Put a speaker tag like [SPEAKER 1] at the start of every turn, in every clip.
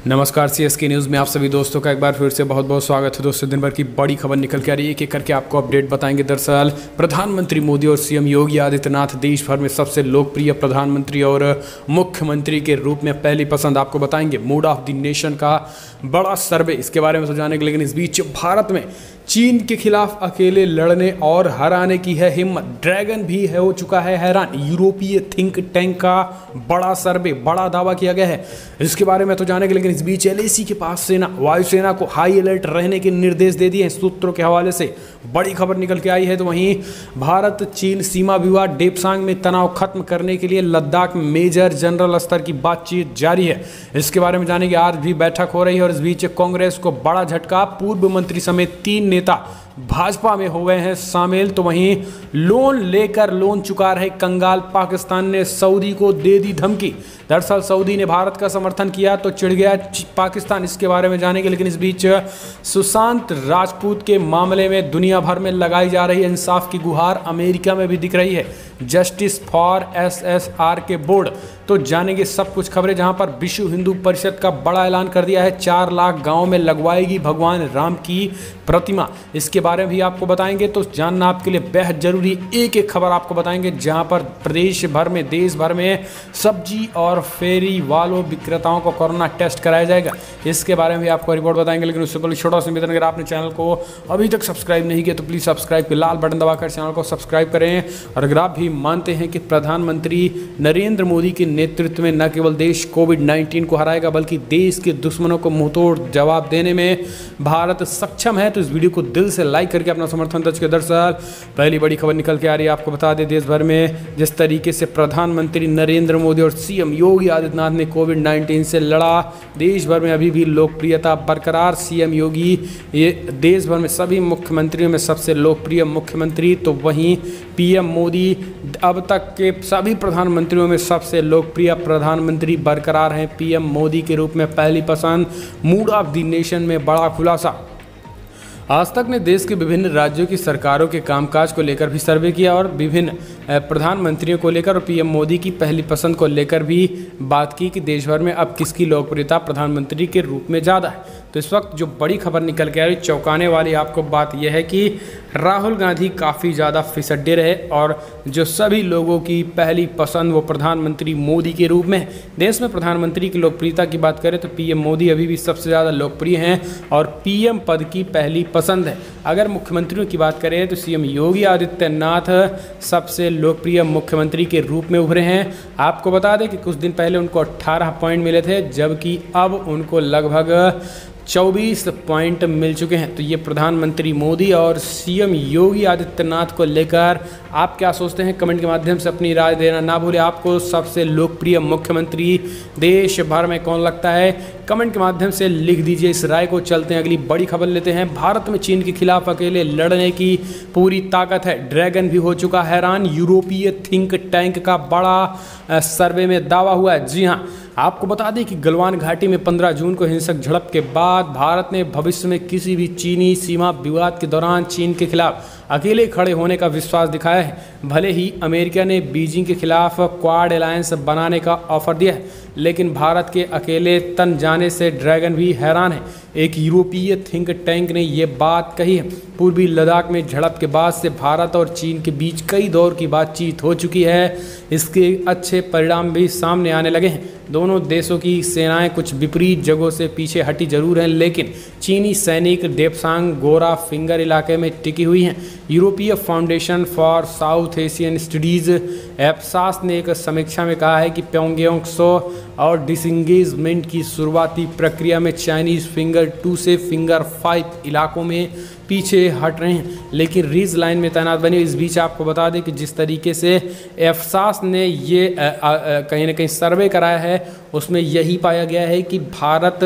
[SPEAKER 1] नमस्कार CSK news में आप सभी दोस्तों का एक बार फिर से बहुत बहुत स्वागत है। दोस्तों दिन भर की बड़ी खबर निकल के आ रही है, एक करके आपको अपडेट बताएंगे। दरअसल प्रधानमंत्री मोदी और सीएम योगी आदित्यनाथ देश भर में सबसे लोकप्रिय प्रधानमंत्री और मुख्यमंत्री के रूप में पहली पसंद आपको बताएंगे। मूड ऑफ द नेशन का बड़ा सर्वे, इसके बारे में सुझाने के, लेकिन इस बीच भारत में चीन के खिलाफ अकेले लड़ने और हराने की है हिम्मत। ड्रैगन भी है हो चुका है हैरान। यूरोपीय थिंक टैंक का बड़ा सर्वे, बड़ा दावा किया गया है, इसके बारे में तो जानेंगे। लेकिन इस बीच एलएसी के पास सेना, वायुसेना को हाई अलर्ट रहने के निर्देश दे दिए हैं। सूत्रों के हवाले से बड़ी खबर निकल के आई है। तो वहीं भारत चीन सीमा विवाद डेपसांग में तनाव खत्म करने के लिए लद्दाख में मेजर जनरल स्तर की बातचीत जारी है, इसके बारे में जानेंगे। आज भी बैठक हो रही है और इस बीच कांग्रेस को बड़ा झटका, पूर्व मंत्री समेत 3 नेता भाजपा में हो गए हैं शामिल। तो वहीं लोन लेकर लोन चुका रहे कंगाल पाकिस्तान ने सऊदी को दे दी धमकी। दरअसल सऊदी ने भारत का समर्थन किया तो चिढ़ गया पाकिस्तान, इसके बारे में जानेंगे। लेकिन इस बीच सुशांत राजपूत के मामले में दुनिया भर में लगाई जा रही इंसाफ की गुहार अमेरिका में भी दिख रही है। जस्टिस फॉर एसएसआर के बोर्ड, तो जानेंगे सब कुछ खबरें, जहां पर विश्व हिंदू परिषद का बड़ा ऐलान कर दिया है। 4 लाख गांव में लगवाएगी भगवान राम की प्रतिमा, इसके बारे में भी आपको बताएंगे। तो जानना आपके लिए बेहद जरूरी, एक एक खबर आपको बताएंगे। जहां पर प्रदेश भर में, देश भर में सब्जी और फेरी वालों विक्रेताओं को कोरोना टेस्ट कराया जाएगा, इसके बारे में भी आपको रिपोर्ट बताएंगे। लेकिन उससे पहले छोटा सा निवेदन, अगर आपने चैनल को अभी तक सब्सक्राइब नहीं किया तो प्लीज़ सब्सक्राइब के लाल बटन दबाकर चैनल को सब्सक्राइब करें। और अगर आप भी मानते हैं कि प्रधानमंत्री नरेंद्र मोदी के नेतृत्व में न केवल देश कोविड-19 को हराएगा बल्कि देश के दुश्मनों को मुंहतोड़ जवाब देने में भारत सक्षम है, तो इस वीडियो को दिल से लाइक करके अपना समर्थन दर्ज करें। दरअसल पहली बड़ी खबर निकल के आ रही है, आपको बता दें, देश भर में जिस तरीके से प्रधानमंत्री नरेंद्र मोदी और सीएम योगी आदित्यनाथ ने कोविड-19 से लड़ा, देश भर में अभी भी लोकप्रियता बरकरार। सीएम योगी ये देश भर में सभी मुख्यमंत्रियों में सबसे लोकप्रिय मुख्यमंत्री, तो वहीं पीएम मोदी अब तक के सभी प्रधानमंत्रियों में सबसे लोकप्रिय प्रधानमंत्री बरकरार हैं। पीएम मोदी के रूप में पहली पसंद। मूड ऑफ द नेशन में बड़ा खुलासा। आज तक ने देश के विभिन्न राज्यों की सरकारों के कामकाज को लेकर भी सर्वे किया और विभिन्न प्रधानमंत्रियों को लेकर और पीएम मोदी की पहली पसंद को लेकर भी बात की कि देश भर में अब किसकी लोकप्रियता प्रधानमंत्री के रूप में ज़्यादा है। तो इस वक्त जो बड़ी खबर निकल के आ रही, चौंकाने वाली आपको बात यह है कि राहुल गांधी काफ़ी ज़्यादा फिसड्डे रहे और जो सभी लोगों की पहली पसंद वो प्रधानमंत्री मोदी के रूप में है। देश में प्रधानमंत्री की लोकप्रियता की बात करें तो पीएम मोदी अभी भी सबसे ज़्यादा लोकप्रिय हैं और पीएम पद की पहली पसंद है। अगर मुख्यमंत्रियों की बात करें तो सीएम योगी आदित्यनाथ सबसे लोकप्रिय मुख्यमंत्री के रूप में उभरे हैं। आपको बता दें कि कुछ दिन पहले उनको 18 पॉइंट मिले थे, जबकि अब उनको लगभग 24 पॉइंट मिल चुके हैं। तो ये प्रधानमंत्री मोदी और सीएम योगी आदित्यनाथ को लेकर आप क्या सोचते हैं, कमेंट के माध्यम से अपनी राय देना ना भूलें। आपको सबसे लोकप्रिय मुख्यमंत्री देश भर में कौन लगता है, कमेंट के माध्यम से लिख दीजिए इस राय को। चलते हैं अगली बड़ी खबर लेते हैं। भारत में चीन के खिलाफ अकेले लड़ने की पूरी ताकत है, ड्रैगन भी हो चुका हैरान। यूरोपीय थिंक टैंक का बड़ा सर्वे में दावा हुआ है। जी हाँ, आपको बता दें कि गलवान घाटी में 15 जून को हिंसक झड़प के बाद भारत ने भविष्य में किसी भी चीनी सीमा विवाद के दौरान चीन के खिलाफ अकेले खड़े होने का विश्वास दिखाया है। भले ही अमेरिका ने बीजिंग के खिलाफ क्वाड अलायंस बनाने का ऑफर दिया है, लेकिन भारत के अकेले तन जाने से ड्रैगन भी हैरान है। एक यूरोपीय थिंक टैंक ने ये बात कही है। पूर्वी लद्दाख में झड़प के बाद से भारत और चीन के बीच कई दौर की बातचीत हो चुकी है, इसके अच्छे परिणाम भी सामने आने लगे हैं। दोनों देशों की सेनाएं कुछ विपरीत जगहों से पीछे हटी जरूर हैं, लेकिन चीनी सैनिक डेपसांग गोरा फिंगर इलाके में टिकी हुई हैं। यूरोपीय foundation for South Asian studies EFSAS ने एक समीक्षा में कहा है कि प्योंगयांग और डिसंगेजमेंट की शुरुआती प्रक्रिया में चाइनीज़ फिंगर 2 से फिंगर 5 इलाकों में पीछे हट रहे हैं, लेकिन रीज लाइन में तैनात बने। इस बीच आपको बता दें कि जिस तरीके से एफसास ने ये कहीं ना कहीं सर्वे कराया है, उसमें यही पाया गया है कि भारत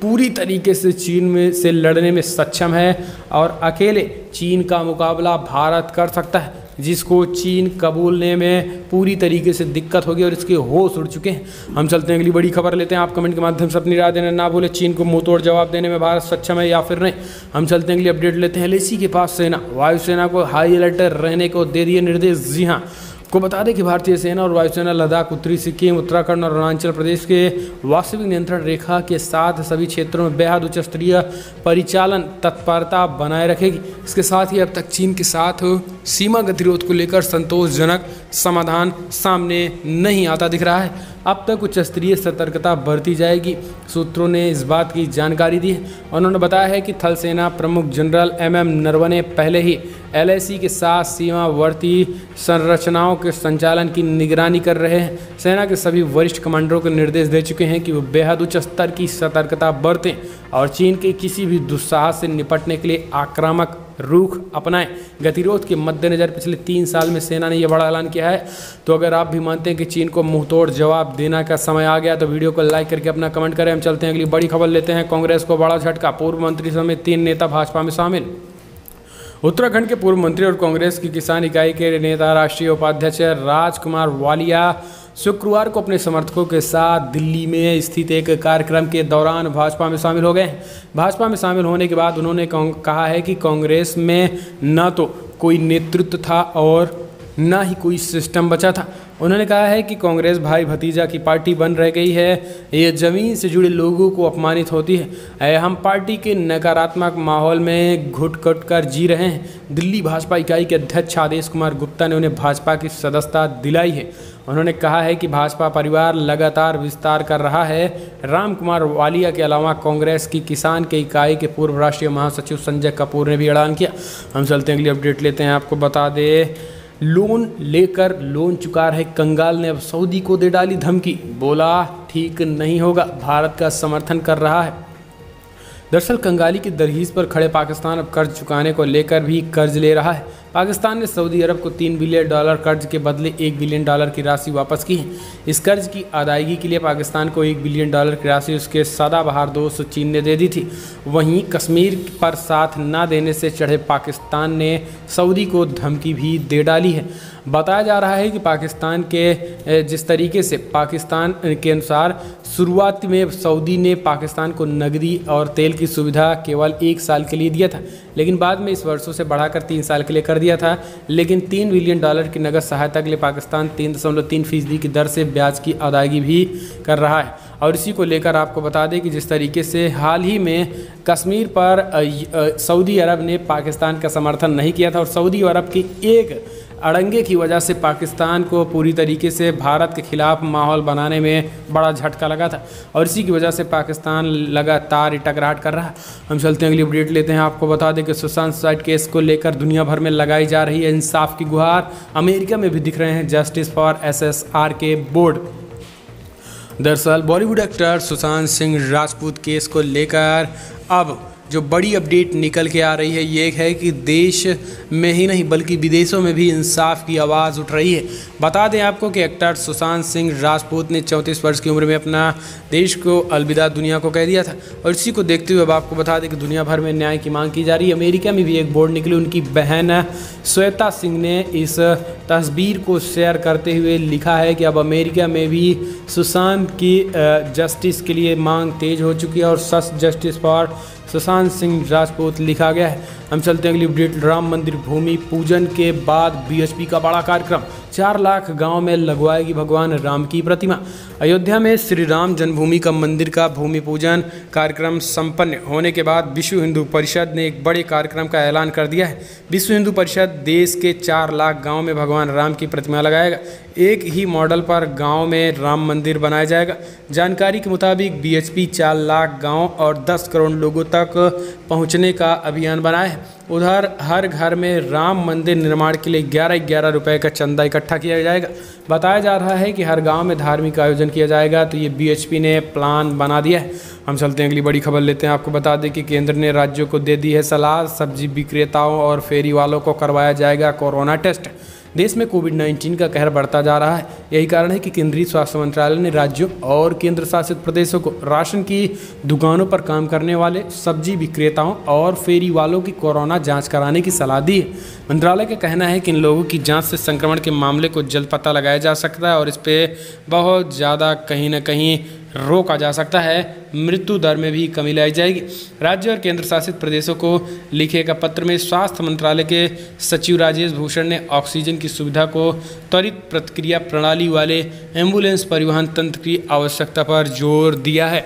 [SPEAKER 1] पूरी तरीके से चीन में से लड़ने में सक्षम है और अकेले चीन का मुकाबला भारत कर सकता है, जिसको चीन कबूलने में पूरी तरीके से दिक्कत होगी और इसके होश उड़ चुके हैं। हम चलते हैं अगली बड़ी खबर लेते हैं। आप कमेंट के माध्यम से अपनी राय देना ना भूलें, चीन को मुंहतोड़ जवाब देने में भारत सक्षम है या फिर नहीं। हम चलते हैं अगली अपडेट लेते हैं। एलएसी के पास सेना, वायुसेना को हाई अलर्ट रहने को दे दिए निर्देश। जी हाँ, को बता दें कि भारतीय सेना और वायुसेना लद्दाख, उत्तरी सिक्किम, उत्तराखंड और अरुणाचल प्रदेश के वास्तविक नियंत्रण रेखा के साथ सभी क्षेत्रों में बेहद उच्च स्तरीय परिचालन तत्परता बनाए रखेगी। इसके साथ ही अब तक चीन के साथ सीमा गतिरोध को लेकर संतोषजनक समाधान सामने नहीं आता दिख रहा है। अब तक उच्च स्तरीय सतर्कता बरती जाएगी। सूत्रों ने इस बात की जानकारी दी है। उन्होंने बताया है कि थल सेना प्रमुख जनरल MM नरवणे पहले ही LAC के साथ सीमावर्ती संरचनाओं के संचालन की निगरानी कर रहे हैं। सेना के सभी वरिष्ठ कमांडरों को निर्देश दे चुके हैं कि वो बेहद उच्च स्तर की सतर्कता बरतें और चीन के किसी भी दुस्साहस से निपटने के लिए आक्रामक रुख अपनाएं। गतिरोध के मद्देनजर पिछले 3 साल में सेना ने यह बड़ा ऐलान किया है। तो अगर आप भी मानते हैं कि चीन को मुंहतोड़ जवाब देने का समय आ गया तो वीडियो को लाइक करके अपना कमेंट करें। हम चलते हैं अगली बड़ी खबर लेते हैं। कांग्रेस को बड़ा झटका, पूर्व मंत्री समेत 3 नेता भाजपा में शामिल। उत्तराखंड के पूर्व मंत्री और कांग्रेस की किसान इकाई के नेता राष्ट्रीय उपाध्यक्ष राजकुमार वालिया शुक्रवार को अपने समर्थकों के साथ दिल्ली में स्थित एक कार्यक्रम के दौरान भाजपा में शामिल हो गए। भाजपा में शामिल होने के बाद उन्होंने कहा है कि कांग्रेस में न तो कोई नेतृत्व था और न ही कोई सिस्टम बचा था। उन्होंने कहा है कि कांग्रेस भाई भतीजा की पार्टी बन रह गई है। ये ज़मीन से जुड़े लोगों को अपमानित होती है। हम पार्टी के नकारात्मक माहौल में घुट-घुट कर जी रहे हैं। दिल्ली भाजपा इकाई के अध्यक्ष आदेश कुमार गुप्ता ने उन्हें भाजपा की सदस्यता दिलाई है। उन्होंने कहा है कि भाजपा परिवार लगातार विस्तार कर रहा है। राम कुमार वालिया के अलावा कांग्रेस की किसान के इकाई के पूर्व राष्ट्रीय महासचिव संजय कपूर ने भी ऐलान किया। हम चलते हैं अगली अपडेट लेते हैं। आपको बता दें, लोन लेकर लोन चुका रहे कंगाल ने अब सऊदी को दे डाली धमकी। बोला ठीक नहीं होगा, भारत का समर्थन कर रहा है। दरअसल कंगाली की दरहीज पर खड़े पाकिस्तान अब कर्ज चुकाने को लेकर भी कर्ज ले रहा है। पाकिस्तान ने सऊदी अरब को $3 बिलियन कर्ज के बदले $1 बिलियन की राशि वापस की है। इस कर्ज की अदायगी के लिए पाकिस्तान को $1 बिलियन की राशि उसके सदाबहार दोस्त चीन ने दे दी थी। वहीं कश्मीर पर साथ न देने से चढ़े पाकिस्तान ने सऊदी को धमकी भी दे डाली है। बताया जा रहा है कि पाकिस्तान के जिस तरीके से पाकिस्तान के अनुसार शुरुआत में सऊदी ने पाकिस्तान को नकदी और तेल की सुविधा केवल 1 साल के लिए दिया था, लेकिन बाद में इस वर्षों से बढ़ाकर 3 साल के लिए कर दिया था। लेकिन $3 बिलियन की नकद सहायता के लिए पाकिस्तान 3.3% की दर से ब्याज की अदायगी भी कर रहा है। और इसी को लेकर आपको बता दें कि जिस तरीके से हाल ही में कश्मीर पर सऊदी अरब ने पाकिस्तान का समर्थन नहीं किया था और सऊदी अरब की एक अड़ंगे की वजह से पाकिस्तान को पूरी तरीके से भारत के खिलाफ माहौल बनाने में बड़ा झटका लगा था और इसी की वजह से पाकिस्तान लगातार टकराहट कर रहा है। हम चलते हैं अगली अपडेट लेते हैं। आपको बता दें कि सुशांत सुसाइड केस को लेकर दुनिया भर में लगाई जा रही है इंसाफ की गुहार। अमेरिका में भी दिख रहे हैं जस्टिस फॉर SSR के बोर्ड। दरअसल बॉलीवुड एक्टर सुशांत सिंह राजपूत केस को लेकर अब जो बड़ी अपडेट निकल के आ रही है ये है कि देश में ही नहीं बल्कि विदेशों में भी इंसाफ की आवाज़ उठ रही है। बता दें आपको कि एक्टर सुशांत सिंह राजपूत ने 34 वर्ष की उम्र में अपना देश को अलविदा दुनिया को कह दिया था और इसी को देखते हुए अब आपको बता दें कि दुनिया भर में न्याय की मांग की जा रही है। अमेरिका में भी एक बोर्ड निकली। उनकी बहन श्वेता सिंह ने इस तस्वीर को शेयर करते हुए लिखा है कि अब अमेरिका में भी सुशांत की जस्टिस के लिए मांग तेज हो चुकी है और सच जस्टिस फॉर सुशांत सिंह राजपूत लिखा गया है। हम चलते हैं अगली अपडेट। राम मंदिर भूमि पूजन के बाद BHP का बड़ा कार्यक्रम। 4 लाख गांव में लगवाएगी भगवान राम की प्रतिमा। अयोध्या में श्री राम जन्मभूमि का मंदिर का भूमि पूजन कार्यक्रम संपन्न होने के बाद विश्व हिंदू परिषद ने एक बड़े कार्यक्रम का ऐलान कर दिया है। विश्व हिंदू परिषद देश के 4 लाख गाँव में भगवान राम की प्रतिमा लगाएगा। एक ही मॉडल पर गांव में राम मंदिर बनाया जाएगा। जानकारी के मुताबिक BHP 4 लाख गांव और 10 करोड़ लोगों तक पहुंचने का अभियान बनाया है। उधर हर घर में राम मंदिर निर्माण के लिए 11-11 रुपये का चंदा इकट्ठा किया जाएगा। बताया जा रहा है कि हर गांव में धार्मिक आयोजन किया जाएगा। तो ये BHP ने प्लान बना दिया है। हम चलते हैं अगली बड़ी खबर लेते हैं। आपको बता दें कि केंद्र ने राज्यों को दे दी है सलाह। सब्जी विक्रेताओं और फेरी वालों को करवाया जाएगा कोरोना टेस्ट। देश में कोविड-19 का कहर बढ़ता जा रहा है। यही कारण है कि केंद्रीय स्वास्थ्य मंत्रालय ने राज्यों और केंद्र शासित प्रदेशों को राशन की दुकानों पर काम करने वाले सब्जी विक्रेताओं और फेरी वालों की कोरोना जांच कराने की सलाह दी है। मंत्रालय का कहना है कि इन लोगों की जांच से संक्रमण के मामले को जल्द पता लगाया जा सकता है और इस पर बहुत ज़्यादा कहीं ना कहीं रोका जा सकता है। मृत्यु दर में भी कमी लाई जाएगी। राज्य और केंद्र शासित प्रदेशों को लिखे एक पत्र में स्वास्थ्य मंत्रालय के सचिव राजेश भूषण ने ऑक्सीजन की सुविधा को त्वरित प्रतिक्रिया प्रणाली वाले एम्बुलेंस परिवहन तंत्र की आवश्यकता पर जोर दिया है।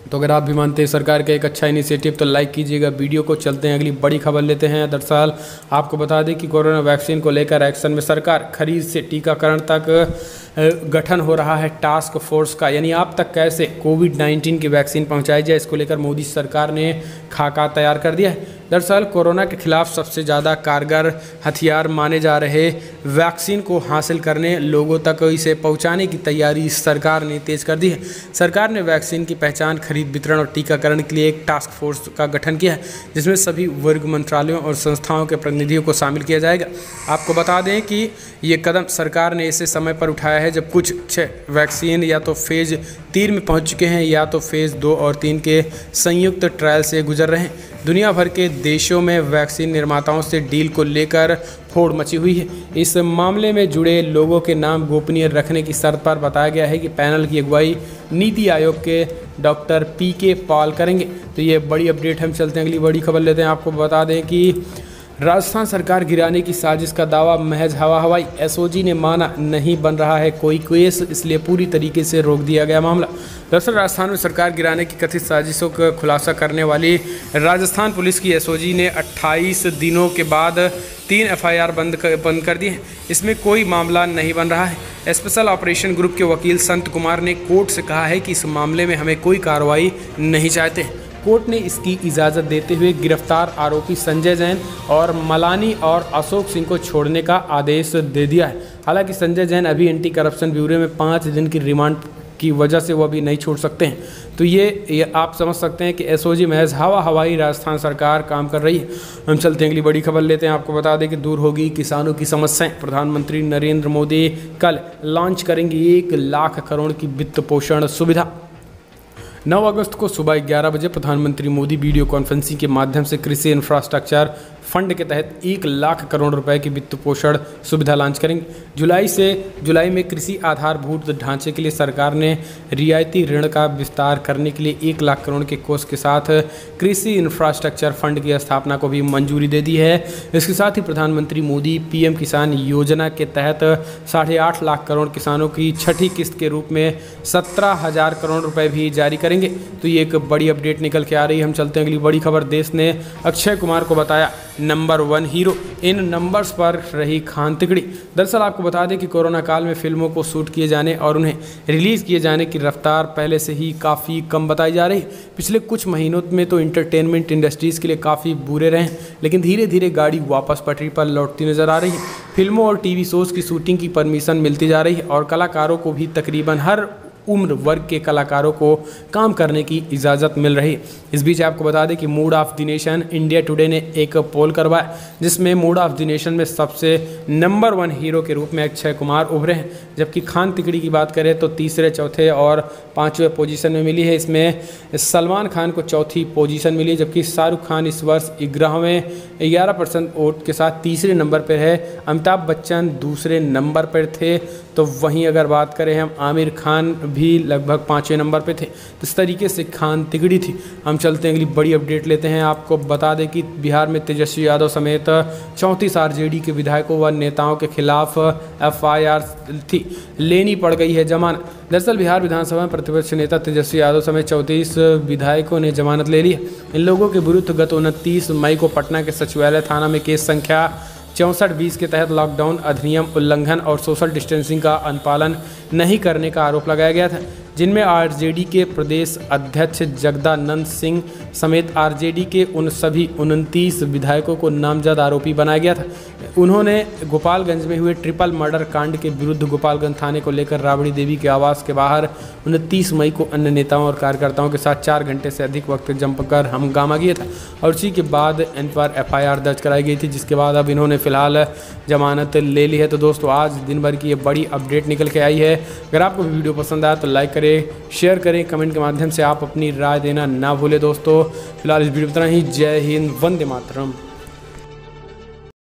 [SPEAKER 1] तो अगर आप भी मानते हैं सरकार का एक अच्छा इनिशिएटिव तो लाइक कीजिएगा वीडियो को। चलते हैं अगली बड़ी खबर लेते हैं। दरअसल आपको बता दें कि कोरोना वैक्सीन को लेकर एक्शन में सरकार, खरीद से टीकाकरण तक गठन हो रहा है टास्क फोर्स का, यानी आप तक कैसे कोविड-19 की वैक्सीन पहुंचाई जाए, इसको लेकर मोदी सरकार ने खाका तैयार कर दिया है। दरअसल कोरोना के खिलाफ सबसे ज़्यादा कारगर हथियार माने जा रहे वैक्सीन को हासिल करने, लोगों तक इसे पहुंचाने की तैयारी सरकार ने तेज कर दी है। सरकार ने वैक्सीन की पहचान, खरीद, वितरण और टीकाकरण के लिए एक टास्क फोर्स का गठन किया है, जिसमें सभी वर्ग मंत्रालयों और संस्थाओं के प्रतिनिधियों को शामिल किया जाएगा। आपको बता दें कि ये कदम सरकार ने ऐसे समय पर उठाया है जब कुछ 6 वैक्सीन या तो फेज़ 3 में पहुंच चुके हैं या तो फेज़ 2 और 3 के संयुक्त ट्रायल से गुजर रहे हैं। दुनिया भर के देशों में वैक्सीन निर्माताओं से डील को लेकर होड़ मची हुई है। इस मामले में जुड़े लोगों के नाम गोपनीय रखने की शर्त पर बताया गया है कि पैनल की अगुवाई नीति आयोग के डॉक्टर PK पॉल करेंगे। तो ये बड़ी अपडेट। हम चलते हैं अगली बड़ी खबर लेते हैं। आपको बता दें कि राजस्थान सरकार गिराने की साजिश का दावा महज हवा हवाई, SOG ने माना नहीं बन रहा है कोई केस, इसलिए पूरी तरीके से रोक दिया गया मामला। दरअसल राजस्थान में सरकार गिराने की कथित साजिशों का खुलासा करने वाली राजस्थान पुलिस की SOG ने 28 दिनों के बाद 3 FIR बंद कर दी है। इसमें कोई मामला नहीं बन रहा है। स्पेशल ऑपरेशन ग्रुप के वकील संत कुमार ने कोर्ट से कहा है कि इस मामले में हमें कोई कार्रवाई नहीं चाहते। कोर्ट ने इसकी इजाज़त देते हुए गिरफ्तार आरोपी संजय जैन और मलानी और अशोक सिंह को छोड़ने का आदेश दे दिया है। हालांकि संजय जैन अभी एंटी करप्शन ब्यूरो में 5 दिन की रिमांड की वजह से वो अभी नहीं छोड़ सकते हैं। तो ये आप समझ सकते हैं कि SOG महज हवा हवाई राजस्थान सरकार काम कर रही है। हम चलते हैं अगली बड़ी खबर लेते हैं। आपको बता दें कि दूर होगी किसानों की समस्याएं। प्रधानमंत्री नरेंद्र मोदी कल लॉन्च करेंगे 1 लाख करोड़ की वित्त पोषण सुविधा। 9 अगस्त को सुबह 11 बजे प्रधानमंत्री मोदी वीडियो कॉन्फ्रेंसिंग के माध्यम से कृषि इंफ्रास्ट्रक्चर फंड के तहत 1 लाख करोड़ रुपए की वित्त पोषण सुविधा लॉन्च करेंगे। जुलाई में कृषि आधारभूत ढांचे के लिए सरकार ने रियायती ऋण का विस्तार करने के लिए 1 लाख करोड़ के कोष के साथ कृषि इंफ्रास्ट्रक्चर फंड की स्थापना को भी मंजूरी दे दी है। इसके साथ ही प्रधानमंत्री मोदी PM किसान योजना के तहत 8.5 लाख करोड़ किसानों की छठी किस्त के रूप में 17,000 करोड़ रुपए भी जारी करेंगे। तो ये एक बड़ी अपडेट निकल के आ रही है। हम चलते हैं अगली बड़ी खबर। देश ने अक्षय कुमार को बताया नंबर 1 हीरो, इन नंबर्स पर रही खान तिकड़ी। दरअसल आपको बता दें कि कोरोना काल में फिल्मों को शूट किए जाने और उन्हें रिलीज़ किए जाने की रफ्तार पहले से ही काफ़ी कम बताई जा रही है। पिछले कुछ महीनों में तो इंटरटेनमेंट इंडस्ट्रीज़ के लिए काफ़ी बुरे रहे, लेकिन धीरे धीरे गाड़ी वापस पटरी पर लौटती नज़र आ रही है। फिल्मों और TV शोज़ की शूटिंग की परमिशन मिलती जा रही है और कलाकारों को भी तकरीबन हर उम्र वर्ग के कलाकारों को काम करने की इजाज़त मिल रही है। इस बीच आपको बता दें कि mood off the nation India today ने एक पोल करवाया, जिसमें मूड ऑफ द नेशन में सबसे नंबर 1 हीरो के रूप में अक्षय कुमार उभरे हैं। जबकि खान तिकड़ी की बात करें तो तीसरे, चौथे और 5वें पोजीशन में मिली है। इसमें सलमान खान को चौथी पोजीशन मिली, जबकि शाहरुख खान इस वर्ष 11% वोट के साथ तीसरे नंबर पर है। अमिताभ बच्चन दूसरे नंबर पर थे। तो वहीं अगर बात करें हम, आमिर खान भी लगभग 5वें नंबर पे थे। तो इस तरीके से खान तिकड़ी थी। हम चलते हैं अगली बड़ी अपडेट लेते हैं। आपको बता दें कि बिहार में तेजस्वी यादव समेत 34 RJD के विधायकों व नेताओं के खिलाफ FIR थी, लेनी पड़ गई है जमानत। दरअसल बिहार विधानसभा में प्रतिपक्ष नेता तेजस्वी यादव समेत 34 विधायकों ने जमानत ले ली है। इन लोगों के विरुद्ध गत 29 मई को पटना के सचिवालय थाना में केस संख्या 6420 के तहत लॉकडाउन अधिनियम उल्लंघन और सोशल डिस्टेंसिंग का अनुपालन नहीं करने का आरोप लगाया गया था, जिनमें RJD के प्रदेश अध्यक्ष जगदानंद सिंह समेत RJD के उन सभी 29 विधायकों को नामजद आरोपी बनाया गया था। उन्होंने गोपालगंज में हुए ट्रिपल मर्डर कांड के विरुद्ध गोपालगंज थाने को लेकर राबड़ी देवी के आवास के बाहर 29 मई को अन्य नेताओं और कार्यकर्ताओं के साथ 4 घंटे से अधिक वक्त जमकर हंगामा किया था और उसी के बाद इन पर FIR दर्ज कराई गई थी, जिसके बाद अब इन्होंने फिलहाल जमानत ले ली है। तो दोस्तों आज दिन भर की ये बड़ी अपडेट निकल के आई है। अगर आपको वीडियो पसंद आया तो लाइक करें, शेयर करें, कमेंट के माध्यम से आप अपनी राय देना ना भूलें। दोस्तों फिलहाल इस वीडियो में इतना ही। जय हिंद, वंदे मातरम।